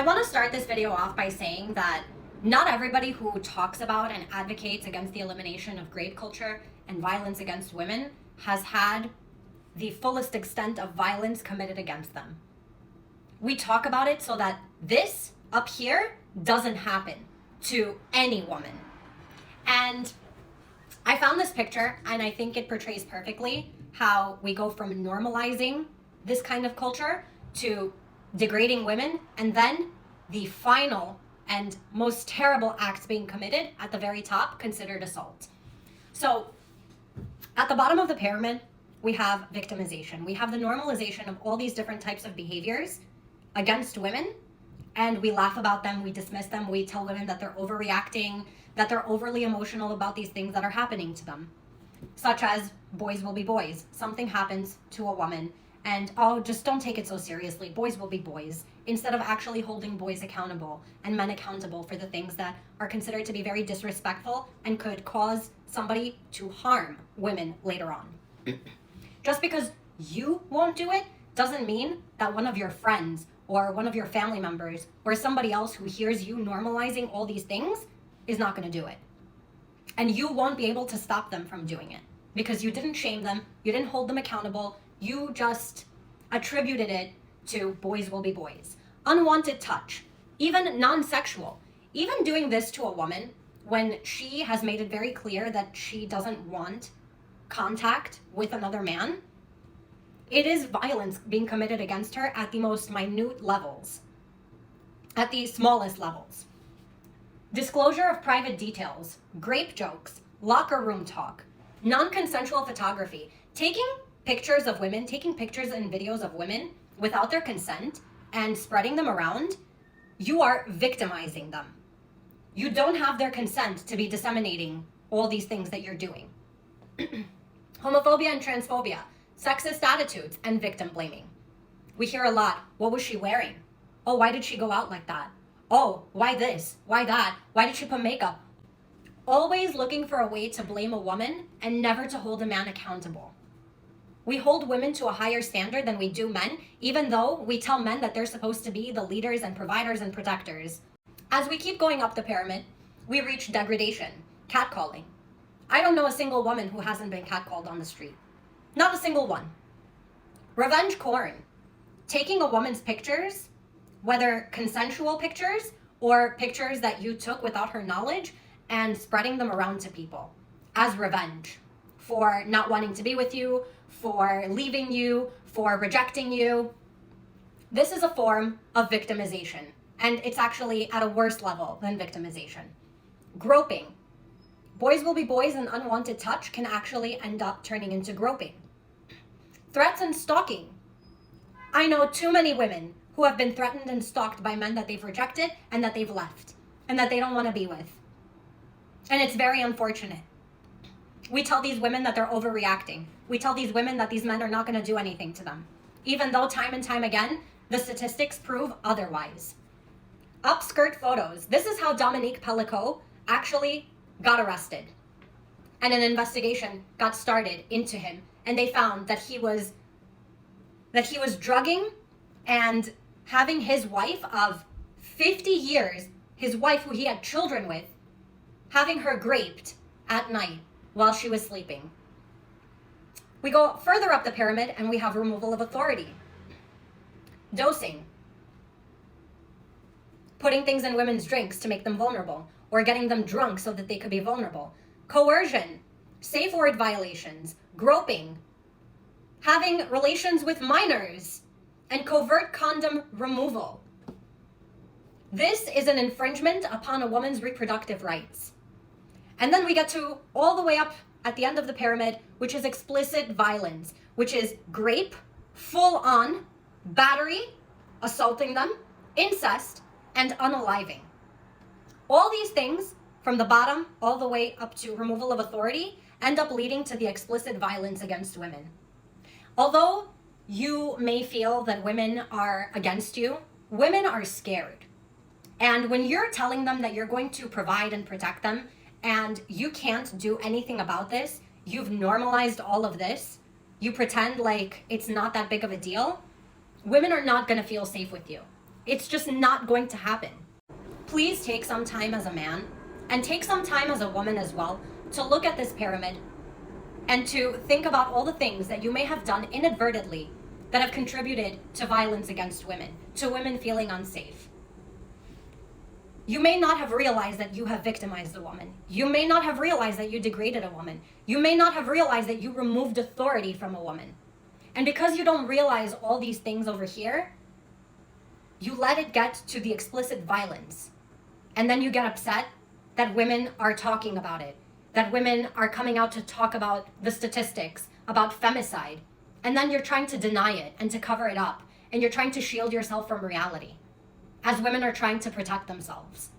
I want to start this video off by saying that not everybody who talks about and advocates against the elimination of rape culture and violence against women has had the fullest extent of violence committed against them. We talk about it so that this up here doesn't happen to any woman. And I found this picture and I think it portrays perfectly how we go from normalizing this kind of culture to degrading women, and then the final and most terrible acts being committed at the very top, considered assault. So at the bottom of the pyramid, we have victimization. We have the normalization of all these different types of behaviors against women, and we laugh about them, we dismiss them, we tell women that they're overreacting, that they're overly emotional about these things that are happening to them, such as boys will be boys. Something happens to a woman and, oh, just don't take it so seriously. Boys will be boys, instead of actually holding boys accountable and men accountable for the things that are considered to be very disrespectful and could cause somebody to harm women later on. Just because you won't do it doesn't mean that one of your friends or one of your family members or somebody else who hears you normalizing all these things is not going to do it. And you won't be able to stop them from doing it because you didn't shame them, you didn't hold them accountable, you just attributed it to boys will be boys. Unwanted touch, even non-sexual, even doing this to a woman when she has made it very clear that she doesn't want contact with another man, it is violence being committed against her at the most minute levels, at the smallest levels. Disclosure of private details, grape jokes, locker room talk, non-consensual photography, taking pictures of women, taking pictures and videos of women without their consent and spreading them around, you are victimizing them. You don't have their consent to be disseminating all these things that you're doing. Homophobia and transphobia, sexist attitudes, and victim blaming. We hear a lot, what was she wearing? Oh, why did she go out like that? Oh, why this? Why that? Why did she put makeup? Always looking for a way to blame a woman and never to hold a man accountable. We hold women to a higher standard than we do men, even though we tell men that they're supposed to be the leaders and providers and protectors. As we keep going up the pyramid, we reach degradation, catcalling. I don't know a single woman who hasn't been catcalled on the street. Not a single one. Revenge porn. Taking a woman's pictures, whether consensual pictures or pictures that you took without her knowledge, and spreading them around to people as revenge for not wanting to be with you, for leaving you, for rejecting you. This is a form of victimization, and it's actually at a worse level than victimization. Groping. Boys will be boys, and unwanted touch can actually end up turning into groping. Threats and stalking. I know too many women who have been threatened and stalked by men that they've rejected and that they've left and that they don't want to be with. And it's very unfortunate. We tell these women that they're overreacting. We tell these women that these men are not going to do anything to them, even though time and time again, the statistics prove otherwise. Upskirt photos. This is how Dominique Pellicot actually got arrested. And an investigation got started into him. And they found that he was drugging and having his wife of 50 years, his wife who he had children with, having her raped at night while she was sleeping. We go further up the pyramid and we have removal of authority. Dosing. Putting things in women's drinks to make them vulnerable, or getting them drunk so that they could be vulnerable. Coercion. Safe word violations. Groping. Having relations with minors. And covert condom removal. This is an infringement upon a woman's reproductive rights. And then we get to all the way up at the end of the pyramid, which is explicit violence, which is rape, full-on, battery, assaulting them, incest, and unaliving. All these things, from the bottom all the way up to removal of authority, end up leading to the explicit violence against women. Although you may feel that women are against you, women are scared. And when you're telling them that you're going to provide and protect them, and you can't do anything about this, you've normalized all of this, you pretend like it's not that big of a deal, women are not going to feel safe with you. It's just not going to happen. Please take some time as a man and take some time as a woman as well to look at this pyramid and to think about all the things that you may have done inadvertently that have contributed to violence against women, to women feeling unsafe. You may not have realized that you have victimized a woman. You may not have realized that you degraded a woman. You may not have realized that you removed authority from a woman. And because you don't realize all these things over here, you let it get to the explicit violence. And then you get upset that women are talking about it, that women are coming out to talk about the statistics, about femicide. And then you're trying to deny it and to cover it up. And you're trying to shield yourself from reality, as women are trying to protect themselves.